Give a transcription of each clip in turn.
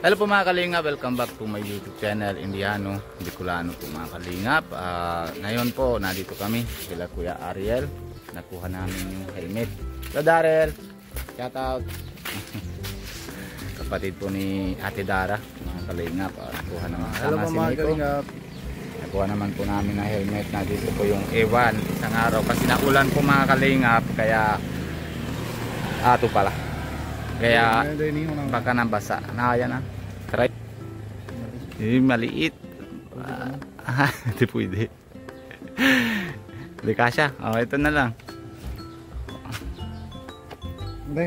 Hello po mga kalingap, welcome back to my YouTube channel, Indiano Bicolano po mga kalingap. Ngayon po, nandito kami sila Kuya Ariel. Nakuha namin yung helmet. Hello Darrell, shout out. Kapatid po ni Ate Dara, mga kalingap. Nakuha naman sama si Nico. Nakuha naman po namin na helmet. Nandito po yung A1 isang araw kasi naulan po mga kalingap. Kaya, ito pala. Kaya baka nabasa. Yan na. Try. Maliit. Hindi pwede. Hindi kasya. Ito na lang. Hindi.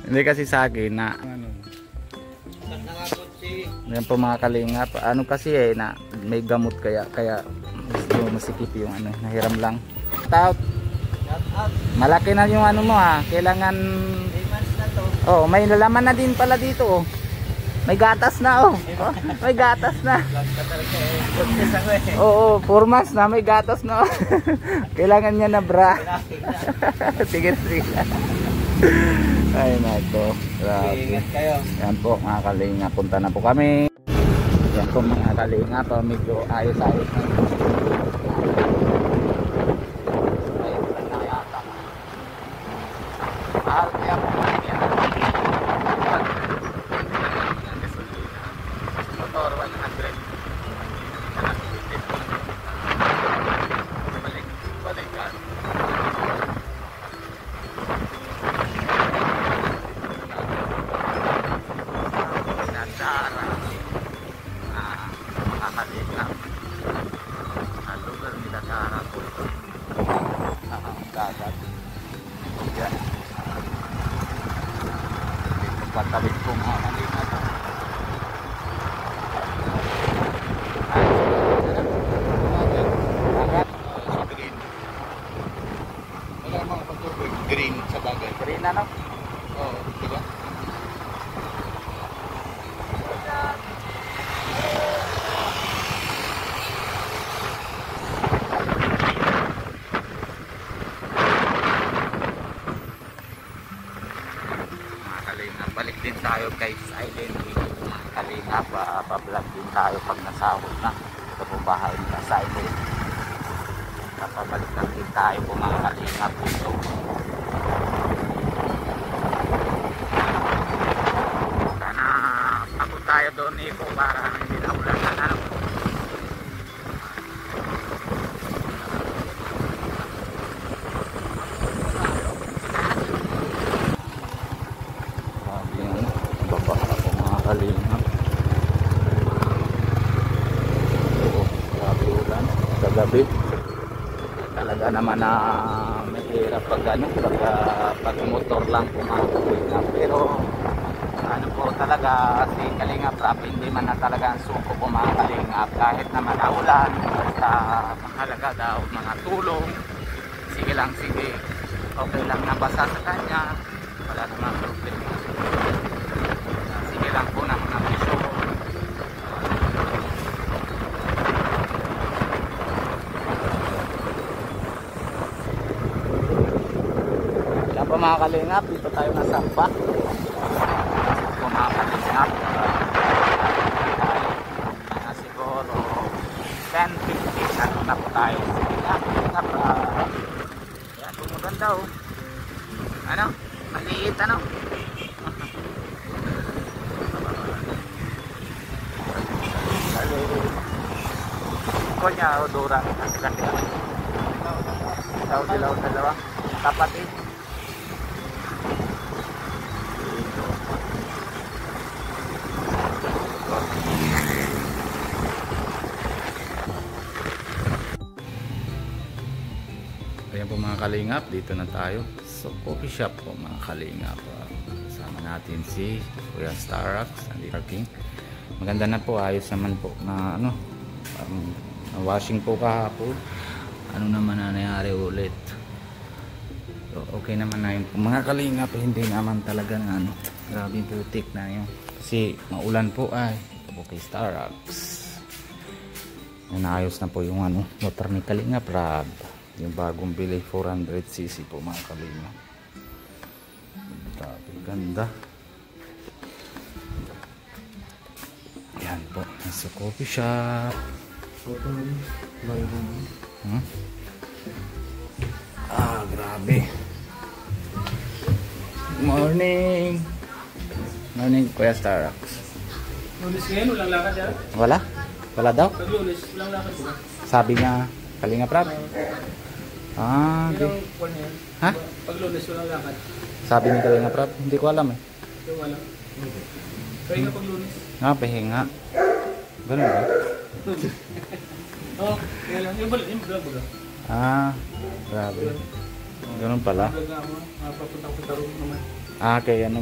Hindi kasi sa akin na yan po mga kalingap. Ano kasi na may gamot kaya masikip yung nahiram lang. Out. Malaki na yung mo kailangan 8 months na to. May lalaman na din pala dito May gatas na May gatas na. Oo, 4 months na may gatas na Kailangan niya na bra. Sige. Ay nako. Ingat kayo. Yan po mga kalinga, punta na po kami. Yan po mga kalinga, medyo ayos-ayos na. Pagkabit ko mga kalingap. Green sa bagay. Green ano? Oo, diba? Balik din tayo guys, island mga kalingap, pa-vlog din tayo pag nasahod na ito po bahay nila sa island. Napabalik lang din tayo po mga kalingap dito. Sana pagod tayo doon po para hindi na ulan na kalingap. Grabe ulan kagabi. Talaga naman na may hirap pag motor lang pumakalingap. Pero ano po talaga si Kalingap Rap hindi man na talaga ang suko po mga kalingap. Kahit naman naulan basta mahalaga daw mga tulong. Sige lang, sige. Okay lang nabasa sa kanya. Wala naman problema. Sige lang po na mga piso. Yan po mga kalingap, dito tayo nasamba. Po mga kalingap. Siguro 10-15 ano na po tayo. Kalingap. Yan po maganda Ano? Maliit ano? Konya udurang dilaw dalawa tapat Ayan po mga kalingap, dito na tayo so coffee shop po mga kalingap. Kasama natin si Kuya Starrax and King. Maganda na po, ayos naman po na washing po kahapon. Ano naman na nangyari ulit. So, okay naman na yun. Mga kalingap, hindi naman talaga na grabe putik na yun. Kasi maulan po ito po kay Starrax. Naayos na po yung motor ni Kalingap Rab. Yung bagong bili 400cc po mga kalingap. Grabe, ganda. Yan po, nasa coffee shop. Hmm? Grabe. Good morning. Morning, Kuya Starrox. Lunes ngayon, walang lakad yan? Wala? Wala daw? Pag lunes, walang lakad ba? Sabi niya, Kalinga Prab. Yan Okay. ang kwan na yan. Ha? Pag lunes, walang lakad. Sabi ni Kalinga Prab. Hindi ko alam eh. So, wala. Kaya nga pag lunes. Pahinga. Ganun ba? Oo, yan lang. Yung vlog ba? Grabe. Ganun pala. Vlog nga ako. Papunta ko sa tarong naman.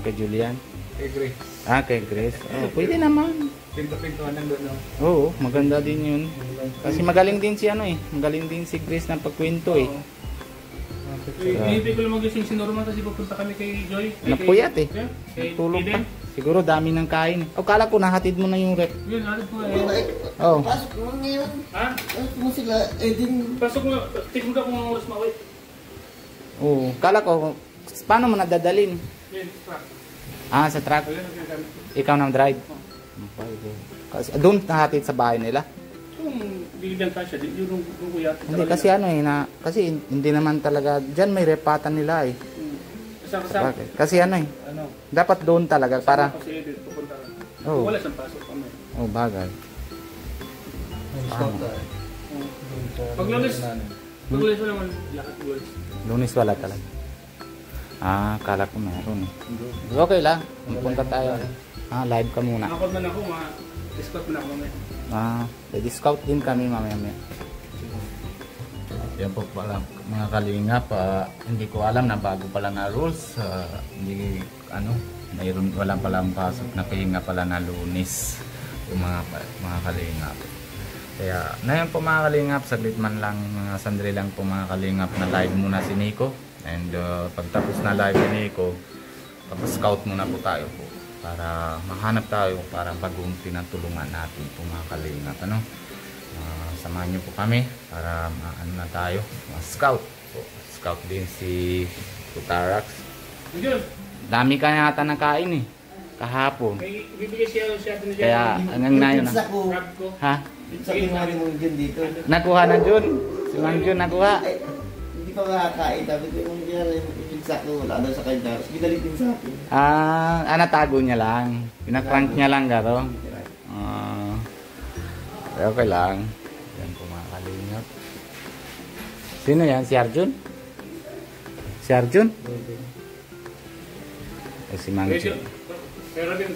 Kay Julian. Kay Grace. Kay Grace. Oh, pwede naman. Pinto-pintuan ng doon. Oo, maganda din yun. Kasi magaling din si magaling din si Grace ng pagkwento eh. Hindi ko lang magising si Norman kasi pupunta kami kay Joy. Napuyat eh. Kay Tulog pa. Eden. Siguro dami ng kain. Kala ko nahatid mo na yung rep. Yun, hanap ko eh. Oh. Pasok mo ngayon. Ha? Pasok mo sila. Din. Pasok mo, tignan ka kung oras mawit. Oo. Kala ko, paano mo nadadalin? Yun, truck. Sa truck. Ayun, ang ginagamit ko. Ikaw nang drive. Kasi doon nahatid sa bahay nila. Kung bigyan ka siya, yung kuya. Hindi kasi kasi hindi naman talaga diyan may repatan nila eh. Kasama. Bakit? Kasi Ano? dapat doon talaga para Kasi edit, pupunta ka. Oh. Wala siyang pasok kami. Bagay. Pag lunes wala naman lahat words. Lunes wala talaga. Kala ko meron eh. Okay lang. Punta tayo. Live ka muna. Nakakot man ako, ma-discount mo na ako mamaya. Discount din kami mamaya. Yan po pala mga kalingap, hindi ko alam na bago pala na rules, hindi mayroon palang pasok na pahinga pala na Lunes yung mga kalingap. Kaya na yan po mga kalingap, saglit man lang, mga sandali lang po mga kalingap na live muna si Nico. And pagtapos na live ni Nico, scout muna po tayo po para mahanap tayo para bagong tinatulungan natin po mga kalingap. Samahan niyo po kami para na tayo, scout po. Scout din si Starrox. Dami ka yata ng kain eh kahapon. May bibigay siya din dyan. Kaya hanggang na yun. Pizza ko. Grab ko. Ha? Pizza ko nga rin mo dyan dito. Nakuha na Jun. Si Mang Jun nakuha. Hindi pa makakain. Sabi ko yung pizza ko. Wala daw sa kanya. Tapos binalik din sa akin. Natago niya lang. Pinaprank niya lang garo. Okay lang. Yan po mga kalingap. Sino yan? Si Arjun? Si Arjun? Si Mang Jun. Pero din,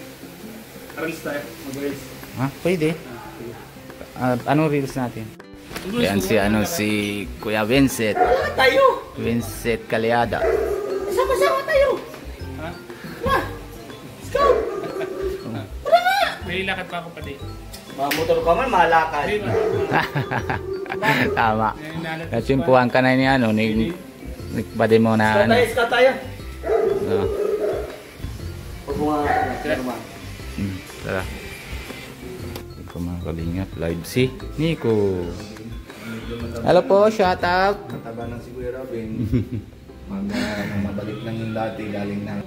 reels tayo. Mag-reels. Pwede. Anong reels natin? Yan si Kuya Vincent. Tayo! Vincent Caliada. Sama-sama tayo! Ha? Let's go! May lakad pa ako pati. Mamotor ka man, malakad. Tama. Natsimpuhan ka na ni Nikbade mo na Scout tayo! Huwag mo nga. Tara. Ito mga kalingap. Live si Nico. Hello po, shout out. Mataba ng si Kuya Robin. Mabalik lang yung dati, galing na.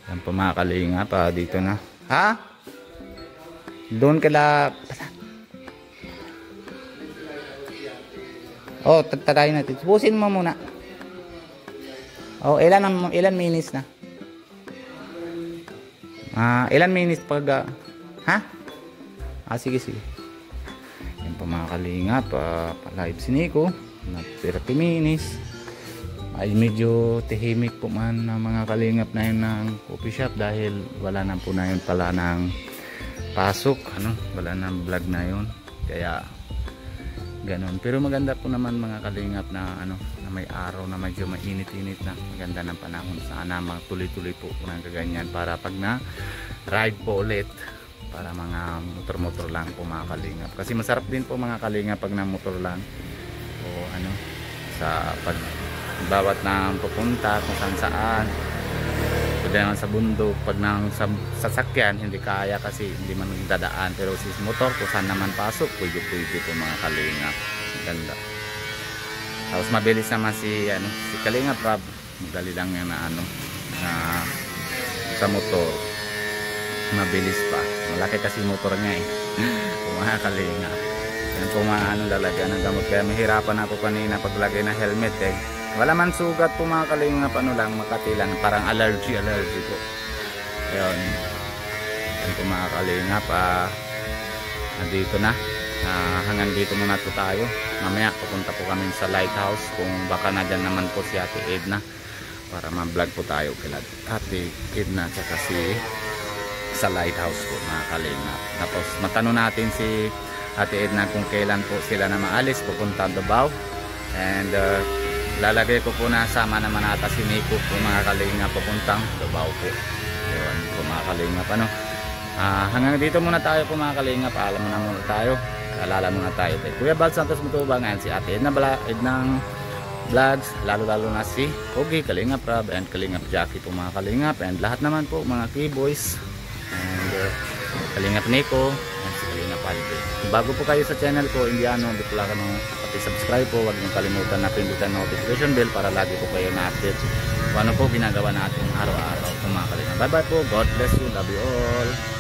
Yan po mga kalingap. Dito na. Ha? Doon kala... Tatay natin. Pusin mo muna. Ilan minutes na? Ilan minutes pag... ha? Sige. Yan po mga kalingap. Pa-live si Nico. 30 minutes. Ay medyo tahimik po man ng mga kalingap na yun ng coffee shop dahil wala na po na yun pala ng pasok. Wala na vlog na yun. Kaya ganon. Pero maganda po naman mga kalingap na na may araw na medyo mainit-init na. Maganda ng panahon. Sana tuloy-tuloy po ng kaganyan para pag na ride po ulit para mga motor-motor lang po mga kalingap. Kasi masarap din po mga kalingap pag na motor lang o sa pag bawat na pupunta kung saan pwede naman sa bundok pag nang sasakyan hindi kaya kasi hindi man dadaan pero si motor kung saan naman pasok pwede po mga kalingap. Ganda. Tapos mabilis naman si Kalingap Rob. Madali lang yan na sa motor, mabilis pa. Malaki kasi motor niya eh. Kung mga kalinga. Yan po mga ano lalagyan ng gamot. Kaya mahirapan ako kanina paglagay ng helmet eh. Wala man sugat po mga kalinga, ano lang, makati lang. Parang allergy po. Ayun. Yan po mga kalinga pa. Nandito na. Hanggang dito muna po tayo. Mamaya pupunta po kami sa lighthouse. Kung baka na dyan naman po si Ate Edna. Para ma-vlog po tayo kila Ate Edna tsaka si sa lighthouse po mga kalinga. Tapos matanong natin si Ate Edna kung kailan po sila na maalis pupunta Davao. And lalagay ko po na sama naman ata si Nico po mga kalinga papuntang Davao po. Yun po mga kalinga pa no. Hanggang dito muna tayo po mga kalinga. Paalam na muna tayo. Alala muna tayo kay Kuya Bal Santos Mutuba ngayon si Ate Edna Ednang vlogs, lalo na si Pogi, Kalingap Rab and Kalingap Jackie po mga kalingap, and lahat naman po mga keyboys and Kalingap Nico and si Kalingap Alvin. Bago po kayo sa channel ko, Indiano, hindi po lang pati-subscribe po, huwag niyong kalimutan na pindutan notification bell para lagi po kayo na-update kung ano po ginagawa natin araw-araw po mga kalingap. Bye bye po, God bless you, love you all.